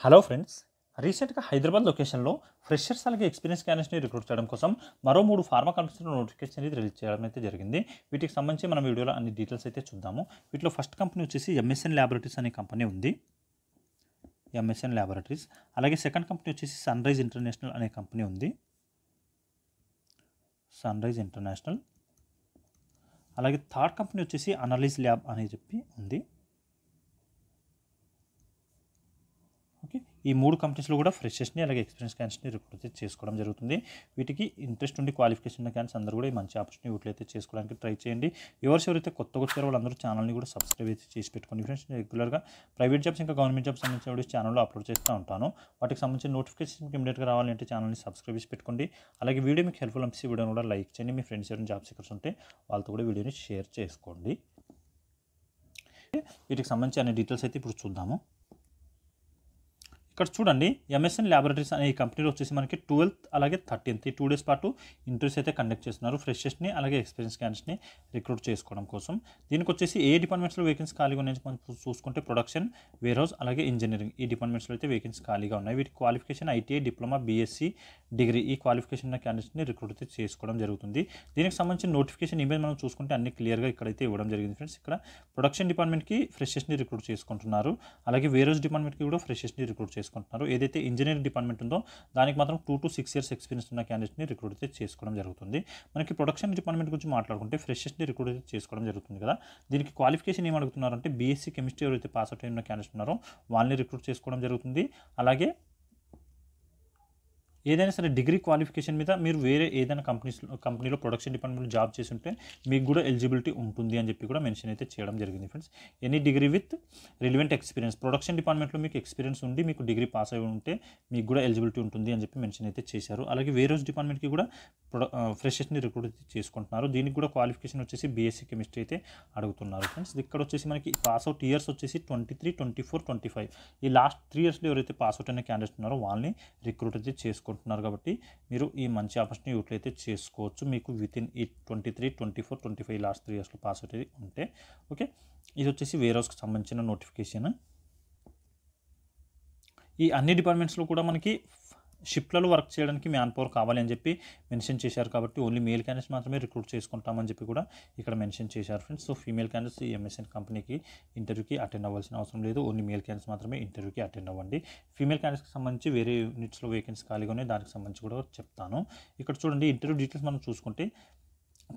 Hello friends, రీసెంట్గా హైదరాబాద్ లొకేషన్లో freshers అలాగే ఎక్స్పీరియన్స్ క్యాండిడేట్స్ని రిక్రూట్ చేయడం కోసం మరో 3 ఫార్మా కంపెనీస్లో నోటిఫికేషన్ అనేది రిలీజ్ చేయడం అయితే జరిగింది. వీటికి సంబంధించి మనం వీడియోలో అన్ని డీటెయిల్స్ అయితే చూద్దాము. వీటిలో ఫస్ట్ కంపెనీ వచ్చేసి ఎంఎస్ఎన్ ల్యాబొరేటరీస్ అనే కంపెనీ ఉంది. MSN laboratories. అలాగే సెకండ్ కంపెనీ వచ్చేసి సన్రైజ్ ఇంటర్నేషనల్ అనే కంపెనీ ఉంది. Sunrise international. అలాగే థర్డ్ కంపెనీ వచ్చేసి అనలిస్ ల్యాబ్ అని చెప్పి ఉంది. ఓకే, ఈ 3 కంపెనీస్లో కూడా ఫ్రెషర్స్ని అలాగే ఎక్స్పీరియన్స్ క్యాండిడేట్స్ని రిక్రూట్ చేసుకోవడం జరుగుతుంది. వీటికి ఇంట్రెస్ట్ ఉండి క్వాలిఫికేషన్ ఉన్న క్యాండిడేట్స్ అందరూ కూడా ఈ మంచి ఆపర్చునిటీ వీటిలో చేసుకోవడానికి ట్రై చేయండి. ఎవరైతే కొత్తగా వచ్చారో వాళ్ళందరూ ఛానల్ని కూడా సబ్స్క్రైబ్ అయితే చేసి పెట్టుకోండి ఫ్రెండ్స్. రెగ్యులర్గా ప్రైవేట్ జాబ్స్ ఇంకా గవర్నమెంట్ జాబ్స్ సంబంధించిన వీడియోస్ ఛానల్లో అప్లోడ్ చేస్తూ ఉంటాను. వాటికి సంబంధించిన నోటిఫికేషన్ ఇమీడియట్గా రావాలంటే ఛానల్ని సబ్స్క్రైబ్ చేసి పెట్టుకోండి. అలాగే వీడియో మీకు హెల్ప్ఫుల్ అనిపిస్తే వీడియోని కూడా లైక్ చేయండి. మీ ఫ్రెండ్స్ ఎవరైనా జాబ్ సీకర్స్ ఉంటే వాళ్ళతో కూడా వీడియోని షేర్ చేసుకోండి. వీటికి సంబంధించి అన్ని డీటెయిల్స్ అయితే ఇప్పుడు చూద్దాము. ఇక్కడ చూడండి, ఎంఎస్ఎన్ ల్యాబొరేటరీస్ అనే ఈ కంపెనీలో వచ్చేసి మనకి 12th అలాగే 13th ఈ 2 days పాటు ఇంటర్వ్యూస్ అయితే కండక్ట్ చేస్తున్నారు. ఫ్రెషర్స్ని అలాగే ఎక్స్పీరియన్స్ క్యాండిడేట్స్ని రిక్రూట్ చేసుకోవడం కోసం. దీనికి వచ్చేసి ఏ డిపార్ట్మెంట్స్లో వేకెన్సీ ఖాళీగా ఉన్నాయని మనం చూసుకుంటే ప్రొడక్షన్, వేర్ హౌస్ అలాగే ఇంజనీరింగ్ ఈ డిపార్ట్మెంట్స్లో అయితే వేకెన్సీ ఖాళీగా ఉన్నాయి. వీటి qualification ITI, diploma, BSc, degree ఈ క్వాలిఫికేషన్ ఉన్న క్యాండిడేట్స్ని రిక్రూట్ అయితే చేసుకోవడం జరుగుతుంది. దీనికి సంబంధించిన నోటిఫికేషన్ ఇమేజ్ మనం చూసుకుంటే అన్ని క్లియర్గా ఇక్కడైతే ఇవ్వడం జరిగింది ఫ్రెండ్స్. ఇక్కడ ప్రొడక్షన్ డిపార్ట్మెంట్కి ఫ్రెషర్స్ని రిక్రూట్ చేసుకుంటున్నారు. అలాగే వేర్ హౌస్ డిపార్ట్మెంట్కి కూడా ఫ్రెషర్స్ని రిక్రూట్ చేసుకుంటున్నారు. ఏదైతే ఇంజనీరింగ్ డిపార్ట్మెంట్ ఉందో దానికి మాత్రం 2 to 6 years ఎక్స్పీరియన్స్ ఉన్న క్యాండిడేట్ని రిక్రూట్ అయితే చేసుకోవడం జరుగుతుంది. మనకి ప్రొడక్షన్ డిపార్ట్మెంట్ గురించి మాట్లాడుకుంటే ఫ్రెషర్స్ని రిక్రూట్ అయితే చేసుకోవడం జరుగుతుంది కదా. దీనికి క్వాలిఫికేషన్ ఏం అడుగుతున్నారంటే బీఎస్సీ కెమిస్ట్రీ ఎవరైతే పాస్ అవుట్ అయిన క్యాండిడేట్స్ ఉన్నారో వాళ్ళని రిక్రూట్ చేసుకోవడం జరుగుతుంది. అలాగే ఏదైనా సరే డిగ్రీ క్వాలిఫికేషన్ మీద మీరు వేరే ఏదైనా కంపెనీలో ప్రొడక్షన్ డిపార్ట్మెంట్లో జాబ్ చేసి ఉంటే మీకు కూడా ఎలిజిబిలిటీ ఉంటుంది అని చెప్పి కూడా మెన్షన్ అయితే చేయడం జరిగింది friends. Any degree with relevant experience, production డిపార్ట్మెంట్లో మీకు ఎక్స్పీరియన్స్ ఉండి మీకు డిగ్రీ పాస్ అయి ఉంటే మీకు కూడా ఎలిజిబిలిటీ ఉంటుంది అని చెప్పి మెన్షన్ అయితే చేశారు. అలాగే వేర్ హౌస్ డిపార్ట్మెంట్కి కూడా ఫ్రెషర్స్ని రిక్రూట్ చేసుకుంటున్నారు. దీనికి కూడా క్వాలిఫికేషన్ వచ్చేసి బీఎస్సీ కెమిస్ట్రీ అయితే అడుగుతున్నారు ఫ్రెండ్స్. ఇక్కడ వచ్చేసి మనకి పాస్ అవుట్ ఇయర్స్ వచ్చేసి 23, 24, 25 ఈ లాస్ట్ 3 yearsలో ఎవరైతే పాస్ అవుట్ అయిన క్యాండిడేట్స్ ఉన్నారో వాళ్ళని రిక్రూట్ అయితే చేసుకుంటున్నారు. కాబట్టి మీరు ఈ మంచి ఆపర్చునిటీ యూటిలైతే చేసుకోవచ్చు. మీకు వితిన్ ఈ 23, 24, 25 లాస్ట్ 3 yearsలో పాస్ అవుట్ ఉంటే. ఓకే, ఇది వచ్చేసి వేర్ హౌస్కి సంబంధించిన నోటిఫికేషన్. ఈ అన్ని డిపార్ట్మెంట్స్లో కూడా మనకి షిఫ్ట్లలో వర్క్ చేయడానికి మ్యాన్ పవర్ కావాలి అని చెప్పి మెన్షన్ చేశారు. కాబట్టి ఓన్లీ మేల్ క్యాండిడేట్స్ మాత్రమే రిక్రూట్ చేసుకుంటామని చెప్పి కూడా ఇక్కడ మెన్షన్ చేశారు ఫ్రెండ్స్. సో ఫీమేల్ క్యాండిడేట్స్ ఈ ఎంఎస్ఎన్ కంపెనీకి ఇంటర్వ్యూకి అటెండ్ అవ్వాల్సిన అవసరం లేదు. ఓన్లీ మేల్ క్యాండిడేట్స్ మాత్రమే ఇంటర్వ్యూకి అటెండ్ అవ్వండి. ఫీమేల్ క్యాండిడేట్స్కి సంబంధించి వేరే యూనిట్స్లో వేకెన్సీ ఖాళీగా ఉన్నాయి, దానికి సంబంధించి కూడా చెప్తాను. ఇక్కడ చూడండి, ఇంటర్వ్యూ డీటెయిల్స్ మనం చూసుకుంటే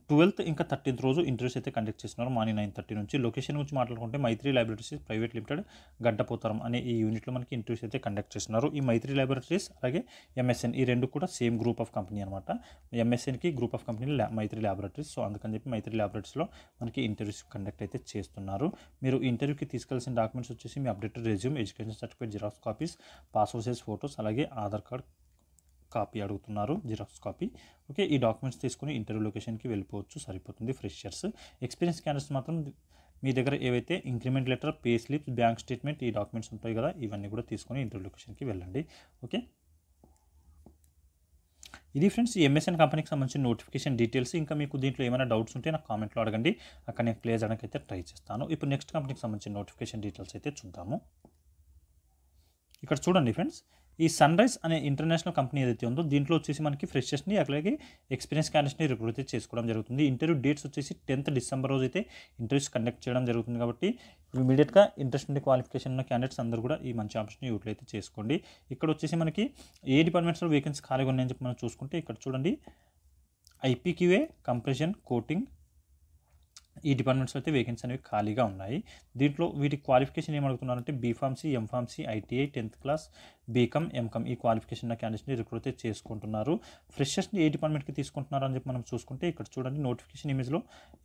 12th ఇంకా 13th రోజు ఇంటర్వ్యూస్ అయితే కండక్ట్ చేస్తున్నారు మార్నింగ్ 9:30 నుంచి. లొకేషన్ గురించి మాట్లాడుకుంటే మైత్రి ల్యాబొరేటరీస్ ప్రైవేట్ లిమిటెడ్, గడ్డపోతారం అనే ఈ యూనిట్లో మనకి ఇంటర్వ్యూస్ అయితే కండక్ట్ చేస్తున్నారు. ఈ మైత్రి ల్యాబొరేటరీస్ అలాగే ఎంఎస్ఎన్ ఈ రెండు కూడా సేమ్ గ్రూప్ ఆఫ్ కంపెనీ అనమాట. ఎంఎస్ఎన్కి group of company Maithri laboratories. So అందుకని చెప్పి మైత్రి ల్యాబొరేటరీస్లో మనకి ఇంటర్వ్యూస్ కండక్ట్ అయితే చేస్తున్నారు. మీరు ఇంటర్వ్యూకి తీసుకెళ్లాల్సిన డాక్యుమెంట్స్ వచ్చేసి మీ updated resume, education certificate, xerox copies, passport size photos అలాగే ఆధార్ కార్డ్ కాపీ అడుగుతున్నారు, జిరాక్స్ కాపీ. ఓకే, ఈ డాక్యుమెంట్స్ తీసుకుని ఇంటర్వ్యూ లొకేషన్కి వెళ్ళిపోవచ్చు, సరిపోతుంది. ఫ్రెషర్స్, ఎక్స్పీరియన్స్ క్యాండిడేట్స్ మాత్రం మీ దగ్గర ఏవైతే increment letter, pay slips, bank statement ఈ డాక్యుమెంట్స్ ఉంటాయి కదా, ఇవన్నీ కూడా తీసుకొని ఇంటర్వ్యూ లొకేషన్కి వెళ్ళండి. ఓకే, ఇది ఫ్రెండ్స్ ఈ ఎంఎస్ఎన్ కంపెనీకి సంబంధించిన నోటిఫికేషన్ డీటెయిల్స్. ఇంకా మీకు దీంట్లో ఏమైనా డౌట్స్ ఉంటే నాకు కామెంట్లో అడగండి, అక్కడ నేను క్లియర్ చేయడానికి అయితే ట్రై చేస్తాను. ఇప్పుడు నెక్స్ట్ కంపెనీకి సంబంధించిన నోటిఫికేషన్ డీటెయిల్స్ అయితే చూద్దాము. ఇక్కడ చూడండి ఫ్రెండ్స్, ఈ సన్రైజ్ అనే ఇంటర్నేషనల్ కంపెనీ ఏదైతే ఉందో దీంట్లో వచ్చేసి మనకి ఫ్రెషర్స్ని అలాగే ఎక్స్పీరియన్స్ క్యాండిడేట్స్ని రిక్రూట్ చేసుకోవడం జరుగుతుంది. ఇంటర్వ్యూ డేట్స్ వచ్చేసి 10th December రోజు అయితే ఇంటర్వ్యూస్ కండక్ట్ చేయడం జరుగుతుంది. కాబట్టి ఇమీడియట్గా ఇంట్రెస్ట్ ఉండే క్వాలిఫికేషన్ ఉన్న క్యాండిడేట్స్ అందరూ కూడా ఈ మంచి ఆప్షన్ యూటిలైజ్ అయితే చేసుకోండి. ఇక్కడ వచ్చేసి మనకి ఏ డిపార్ట్మెంట్స్లో వేకెన్సీ ఖాళీగా ఉన్నాయని చెప్పి మనం చూసుకుంటే ఇక్కడ చూడండి, ఐపీక్యూఏ, కంప్రెషన్, కోటింగ్ ఈ డిపార్ట్మెంట్స్లో అయితే వేకెన్సీ అనేవి ఖాళీగా ఉన్నాయి. దీంట్లో వీటి క్వాలిఫికేషన్ ఏమడుగుతున్నారంటే B pharmacy, M pharmacy, ITI, 10th class, B Com, M Com ఈ క్వాలిఫికేషన్ ఉన్న క్యాండిడేట్స్ని రిక్రూట్ అయితే చేసుకుంటున్నారు. ఫ్రెషర్స్ని ఏ డిపార్ట్మెంట్కి తీసుకుంటున్నారు అని చెప్పి మనం చూసుకుంటే ఇక్కడ చూడండి, నోటిఫికేషన్ ఇమేజ్లో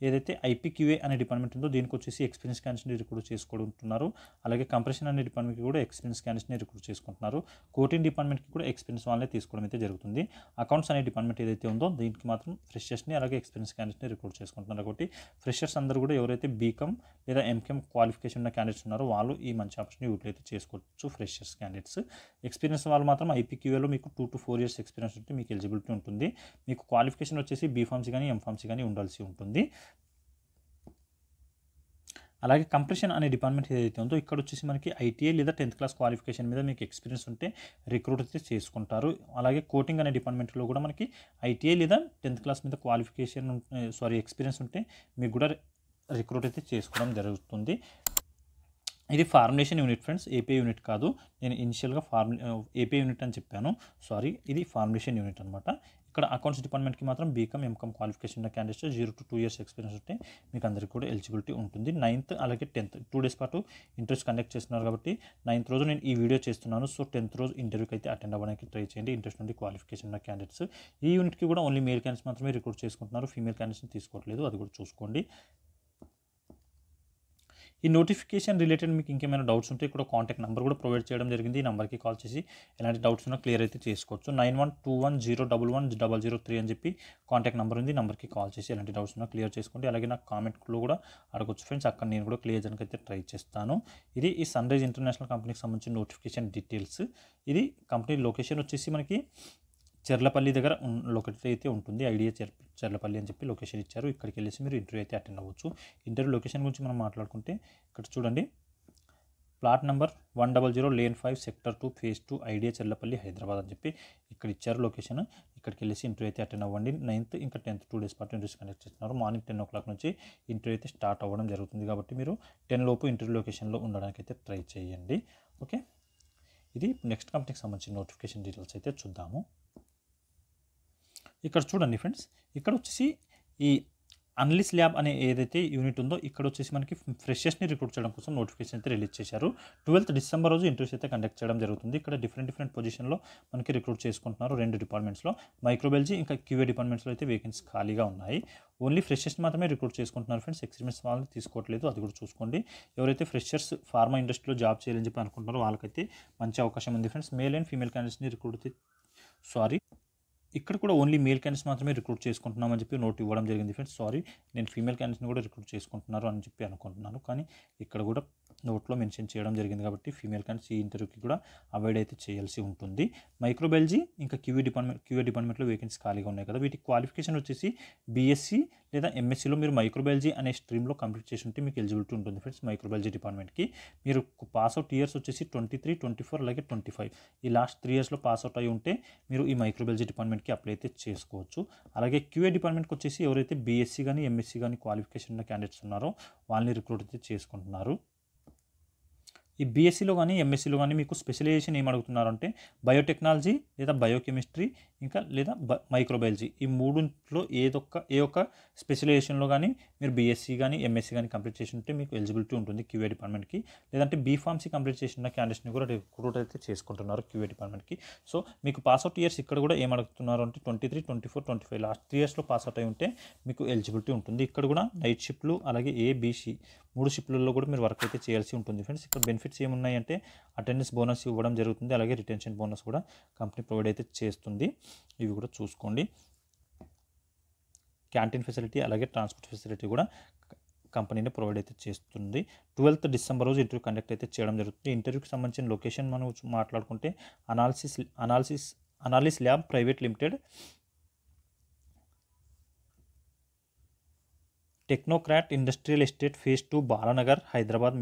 ఏదైతే ఐపీక్యూఏ అనే డిపార్ట్మెంట్ ఉందో దీనికి వచ్చేసి ఎక్స్పీరియన్స్ క్యాండిడేట్స్ని రిక్రూట్ చేసుకుంటున్నారు. అలాగే కంప్రెషన్ అనే డిపార్ట్మెంట్కి కూడా ఎక్స్పీరియన్స్ క్యాండిడేట్స్ని రిక్రూట్ చేసుకుంటున్నారు. కోటింగ్ డిపార్ట్మెంట్కి కూడా ఎక్స్పీరియన్స్ వాళ్ళనే తీసుకోవడం అయితే జరుగుతుంది. అకౌంట్స్ అనే డిపార్ట్మెంట్ ఏదైతే ఉందో దీనికి మాత్రం ఫ్రెషర్స్ని అలాగే ఎక్స్పీరియన్స్ క్యాండిడేట్స్ని రిక్రూట్ చేసుకుంటున్నారు. కాబట్టి ఫ్రెషర్స్ అందరూ కూడా ఎవరైతే బీకామ్ లేదా ఎంకామ్ క్వాలిఫికేషన్ ఉన్న క్యాండిడేట్స్ ఉన్నారో వాళ్ళు ఈ మంచి ఆప్షన్ యూటిలైజ్ చేసుకోవచ్చు. ఫ్రెషర్స్ క్యాండిడేట్స్, ఎక్స్పీరియన్స్ వాళ్ళు మాత్రం ఐపీక్యూఏలో మీకు 2 to 4 years ఎక్స్పీరియన్స్ ఉంటే మీకు ఎలిజిబిలిటీ ఉంటుంది. మీకు క్వాలిఫికేషన్ వచ్చేసి బీఫార్మసీ కానీ ఎంఫార్మసీ కానీ ఉండాల్సి ఉంటుంది. అలాగే కంప్రెషన్ అనే డిపార్ట్మెంట్ ఏదైతే ఉందో ఇక్కడ వచ్చేసి మనకి ఐటీఐ లేదా 10th క్లాస్ క్వాలిఫికేషన్ మీద మీకు ఎక్స్పీరియన్స్ ఉంటే రిక్రూట్ అయితే చేసుకుంటారు. అలాగే కోటింగ్ అనే డిపార్ట్మెంట్లో కూడా మనకి ఐటీఐ లేదా 10th క్లాస్ మీద క్వాలిఫికేషన్ ఎక్స్పీరియన్స్ ఉంటే మీకు కూడా రిక్రూట్ అయితే చేసుకోవడం జరుగుతుంది. ఇది formulation unit friends, AP unit కాదు. నేను ఇనిషియల్గా ఏపీ యూనిట్ అని చెప్పాను, సారీ. ఇది ఫార్ములేషన్ యూనిట్ అనమాట. ఇక్కడ అకౌంట్స్ డిపార్ట్మెంట్కి మాత్రం బీకామ్ ఎంకామ్ క్వాలిఫికేషన్ ఉన్న క్యాండిడేట్స్ 0 to 2 years ఎక్స్పీరియన్స్ ఉంటే మీకు అందరికీ కూడా ఎలిజిబిలిటీ ఉంటుంది. 9th అలాగే 10th 2 days పాటు ఇంటర్వ్యూస్ కండక్ట్ చేస్తున్నారు కాబట్టి 9th రోజు నేను ఈ వీడియో చేస్తున్నాను. సో 10th రోజు ఇంటర్వ్యూకి అయితే అటెండ్ అవ్వడానికి ట్రై చేయండి. ఇంట్రెస్ట్ నుండి క్వాలిఫికేషన్ ఉన్న క్యాండిడేట్స్. ఈ యూనిట్కి కూడా ఓన్లీ మేల్ క్యాండిడేట్స్ మాత్రమే రిక్రూట్ చేసుకుంటున్నారు, ఫీమేల్ క్యాండిడేట్స్ని తీసుకోవట్లేదు, అది కూడా చూసుకోండి. ఈ నోటిఫికేషన్ రిలేటెడ్ మీకు ఇంకేమైనా డౌట్స్ ఉంటే ఇక్కడ కాంటాక్ట్ నెంబర్ కూడా ప్రొవైడ్ చేయడం జరిగింది. ఈ నెంబర్కి కాల్ చేసి ఎలాంటి డౌట్స్ ఉన్నా క్లియర్ అయితే చేసుకోవచ్చు. 9121011003 అని చెప్పి కాంటాక్ట్ నెంబర్ ఉంది. నెంబర్కి కాల్ చేసి ఎలాంటి డౌట్స్ ఉన్నా క్లియర్ చేసుకోండి. అలాగే నాకు కామెంట్లో కూడా అడగొచ్చు ఫ్రెండ్స్, అక్కడ నేను కూడా క్లియర్ చేయడానికి అయితే ట్రై చేస్తాను. ఇది ఈ సన్ రైజ్ ఇంటర్నేషనల్ కంపెనీకి సంబంధించిన నోటిఫికేషన్ డీటెయిల్స్. ఇది కంపెనీ లొకేషన్ వచ్చేసి మనకి చెర్లపల్లి దగ్గర లొకేట్ అయితే ఉంటుంది. ఐడియా చెర్లపల్లి అని చెప్పి లొకేషన్ ఇచ్చారు. ఇక్కడికి వెళ్ళేసి మీరు ఇంటర్వ్యూ అయితే అటెండ్ అవ్వచ్చు. ఇంటర్వ్యూ లొకేషన్ గురించి మనం మాట్లాడుకుంటే ఇక్కడ చూడండి, plot number 100 Lane 5 Sector 2 Phase 2 IDA Cherlapally Hyderabad అని చెప్పి ఇక్కడ ఇచ్చారు లొకేషన్. ఇక్కడికి వెళ్ళేసి ఇంటర్వ్యూ అయితే అటెండ్ అవ్వండి. 9th ఇంకా 10th 2 days పాటు ఇంటర్వ్యూస్ కండక్ట్ చేస్తున్నారు. మార్నింగ్ 10 o'clock నుంచి ఇంటర్వ్యూ అయితే స్టార్ట్ అవ్వడం జరుగుతుంది కాబట్టి మీరు 10 లోపు ఇంటర్వ్యూ లొకేషన్లో ఉండడానికి అయితే ట్రై చేయండి. ఓకే, ఇది నెక్స్ట్ కంపెనీకి సంబంధించిన నోటిఫికేషన్ డీటెయిల్స్ అయితే చూద్దాము. ఇక్కడ చూడండి ఫ్రెండ్స్, ఇక్కడ వచ్చేసి ఈ అనలిస్ట్ ల్యాబ్ అనే ఏదైతే యూనిట్ ఉందో ఇక్కడ వచ్చేసి మనకి ఫ్రెషర్స్ని రిక్రూట్ చేయడం కోసం నోటిఫికేషన్ అయితే రిలీజ్ చేశారు. 12th December రోజు ఇంటర్వ్యూస్ అయితే కండక్ట్ చేయడం జరుగుతుంది. ఇక్కడ డిఫరెంట్ పొజిషన్లో మనకి రిక్రూట్ చేసుకుంటున్నారు. 2 డిపార్ట్మెంట్స్లో, మైక్రోబయాలజీ ఇంకా క్యూఏ డిపార్ట్మెంట్స్లో అయితే వేకెన్సీ ఖాళీగా ఉన్నాయి. ఓన్లీ ఫ్రెషర్స్ మాత్రమే రిక్రూట్ చేసుకుంటున్నారు ఫ్రెండ్స్, ఎక్స్పీరియన్స్ వాళ్ళని తీసుకోవట్లేదు, అది కూడా చూసుకోండి. ఎవరైతే ఫ్రెషర్స్ ఫార్మా ఇండస్ట్రీలో జాబ్ చేయాలని చెప్పి అనుకుంటున్నారో వాళ్ళకైతే మంచి అవకాశం ఉంది ఫ్రెండ్స్. మేల్ అండ్ ఫీమేల్ క్యాండిడేట్స్ని ఇక్కడ కూడా ఓన్లీ మేల్ క్యాండిడేట్స్ మాత్రమే రిక్రూట్ చేసుకుంటున్నామని చెప్పి నోట్ ఇవ్వడం జరిగింది ఫ్రెండ్స్. సారీ, నేను ఫీమేల్ క్యాండిడేట్స్ని కూడా రిక్రూట్ చేసుకుంటున్నారు అని చెప్పి అనుకుంటున్నాను, కానీ ఇక్కడ కూడా నోట్లో మెన్షన్ చేయడం జరిగింది కాబట్టి ఫీమేల్ క్యాండిడేట్స్ ఈ ఇంటర్వ్యూకి కూడా అవాయిడ్ అయితే చేయాల్సి ఉంటుంది. మైక్రోబయాలజీ ఇంకా క్యూఏ డిపార్ట్మెంట్లో వేకెన్సీ ఖాళీగా ఉన్నాయి కదా, వీటి క్వాలిఫికేషన్ వచ్చేసి బీఎస్సీ లేదా ఎంఎస్సీలో మీరు మైక్రోబయాలజీ అనే స్ట్రీమ్లో కంప్లీట్ చేసి ఉంటే మీకు ఎలిజిబిలిటీ ఉంటుంది ఫ్రెండ్స్. మైక్రోబయాలజీ డిపార్ట్మెంట్కి మీరు పాస్అవుట్ ఇయర్స్ వచ్చేసి 23, 24 అలాగే 25 ఈ లాస్ట్ 3 yearsలో పాస్అవుట్ అయి ఉంటే మీరు ఈ మైక్రోబయాలజీ డిపార్ట్మెంట్కి అప్లై అయితే చేసుకోవచ్చు. అలాగే క్యూఏ డిపార్ట్మెంట్కి వచ్చేసి ఎవరైతే బీఎస్సీ కానీ ఎంఎస్సీ కానీ క్వాలిఫికేషన్ ఉన్న క్యాండిడేట్స్ ఉన్నారో వాళ్ళని రిక్రూట్ అయితే చేసుకుంటున్నారు. ఈ బీఎస్సీలో కానీ ఎంఎస్సీలో కానీ మీకు స్పెషలైజేషన్ ఏం అడుగుతున్నారంటే బయోటెక్నాలజీ లేదా బయోకెమిస్ట్రీ ఇంకా లేదా మైక్రోబయాలజీ ఈ మూడింట్లో ఏ ఒక్క స్పెషలైజేషన్లో కానీ మీరు బీఎస్సీ కానీ ఎంఎస్సీ కానీ కంప్లీట్ చేసి ఉంటే మీకు ఎలిజిబిలిటీ ఉంటుంది క్యూఏ డిపార్ట్మెంట్కి. లేదంటే బీఫార్మసీ కంప్లీట్ చేసిన క్యాండిడేట్స్ని కూడా రిక్రూట్ అయితే చేసుకుంటున్నారు క్యూఏ డిపార్ట్మెంట్కి. సో మీకు పాస్అవుట్ ఇయర్స్ ఇక్కడ కూడా ఏం అడుగుతున్నారు అంటే 23, 24, 25 లాస్ట్ 3 yearsలో పాస్అవుట్ అయి ఉంటే మీకు ఎలిజిబిలిటీ ఉంటుంది. ఇక్కడ కూడా నైట్ షిఫ్ట్లు అలాగే ఏబిసి 3 షిఫ్ట్లలో కూడా మీరు వర్క్ అయితే చేయాల్సి ఉంటుంది ఫ్రెండ్స్. ఇక్కడ బెనిఫిట్స్ ఏమున్నాయంటే అటెండెన్స్ బోనస్ ఇవ్వడం జరుగుతుంది, అలాగే రిటెన్షన్ బోనస్ కూడా కంపెనీ ప్రొవైడ్ అయితే చేస్తుంది, ఇవి కూడా చూసుకోండి. క్యాంటీన్ ఫెసిలిటీ అలాగే ట్రాన్స్పోర్ట్ ఫెసిలిటీ కూడా కంపెనీని ప్రొవైడ్ అయితే చేస్తుంది. 12th December రోజు ఇంటర్వ్యూ కండక్ట్ అయితే చేయడం జరుగుతుంది. ఇంటర్వ్యూకి సంబంధించిన లొకేషన్ మనం మాట్లాడుకుంటే analysis lab private limited, technocrat industrial estate phase 2 Balanagar Hyderabad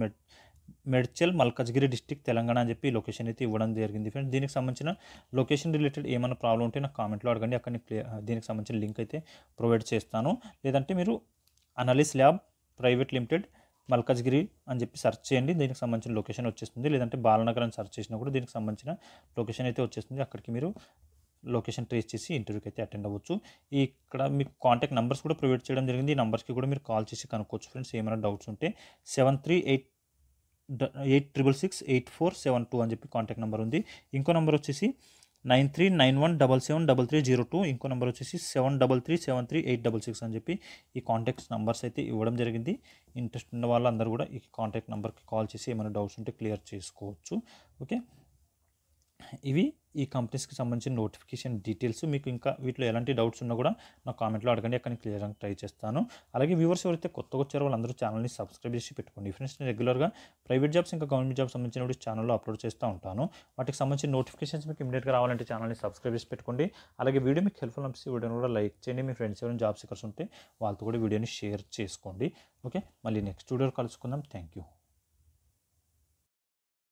Medchal Malkajgiri district Telangana అని చెప్పి లొకేషన్ అయితే ఇవ్వడం జరిగింది ఫ్రెండ్స్. దీనికి సంబంధించిన లొకేషన్ రిలేటెడ్ ఏమైనా ప్రాబ్లం ఉంటే నాకు కామెంట్లో అడగండి, అక్కడ దీనికి సంబంధించిన లింక్ అయితే ప్రొవైడ్ చేస్తాను. లేదంటే మీరు అనలిస్ ల్యాబ్ ప్రైవేట్ లిమిటెడ్ మల్కాజ్గిరి అని చెప్పి సెర్చ్ చేయండి, దీనికి సంబంధించిన లొకేషన్ వచ్చేస్తుంది. లేదంటే బాలనగర్ అని సెర్చ్ చేసినా కూడా దీనికి సంబంధించిన లొకేషన్ అయితే వచ్చేస్తుంది, అక్కడికి మీరు లొకేషన్ ట్రేస్ చేసి ఇంటర్వ్యూకి అయితే అటెండ్ అవ్వచ్చు. ఇక్కడ మీకు కాంటాక్ట్ నెంబర్స్ కూడా ప్రొవైడ్ చేయడం జరిగింది, ఈ నెంబర్స్కి కూడా మీరు కాల్ చేసి కనుక్కోవచ్చు ఫ్రెండ్స్. ఏమైనా డౌట్స్ ఉంటే 7386684772 అని చెప్పి కాంటాక్ట్ నెంబర్ ఉంది. ఇంకో నెంబర్ వచ్చేసి 9391773302, ఇంకో నెంబర్ వచ్చేసి 73373866 అని చెప్పి ఈ కాంటాక్ట్స్ నెంబర్స్ అయితే ఇవ్వడం జరిగింది. ఇంట్రెస్ట్ ఉన్న వాళ్ళందరూ కూడా ఈ కాంటాక్ట్ నెంబర్కి కాల్ చేసి ఏమైనా డౌట్స్ ఉంటే క్లియర్ చేసుకోవచ్చు. ఓకే, ఇవి ఈ కంపెనీస్కి సంబంధించిన నోటిఫికేషన్ డీటెయిల్స్. మీకు ఇంకా వీటిలో ఎలాంటి డౌట్స్ ఉన్నా కూడా నా కామెంట్లో అడగండి, అక్కడ నేను క్లియర్ చేయడానికి ట్రై చేస్తాను. అలాగే వ్యూవర్స్ ఎవరైతే కొత్తగా వచ్చారో వాళ్ళందరూ ఛానల్ని సబ్స్క్రైబ్ చేసి పెట్టుకోండి ఫ్రెండ్స్. నేను రెగ్యులర్గా ప్రైవేట్ జాబ్స్ ఇంకా గవర్నమెంట్ జాబ్స్ సంబంధించిన ఛానల్లో అప్లోడ్ చేస్తూ ఉంటాను. వాటికి సంబంధించిన నోటిఫికేషన్స్ మీకు ఇమీడియట్గా రావాలంటే ఛానల్ని సబ్స్క్రైబ్ చేసి పెట్టుకోండి. అలాగే వీడియో మీకు హెల్ప్ఫుల్ అనిపిస్తే వీడియోని కూడా లైక్ చేయండి. మీ ఫ్రెండ్స్ ఎవరైనా జాబ్ సీకర్స్ ఉంటే వాళ్ళతో కూడా వీడియోని షేర్ చేసుకోండి. ఓకే, మళ్ళీ నెక్స్ట్ వీడియోలో కలుసుకుందాం. Thank you.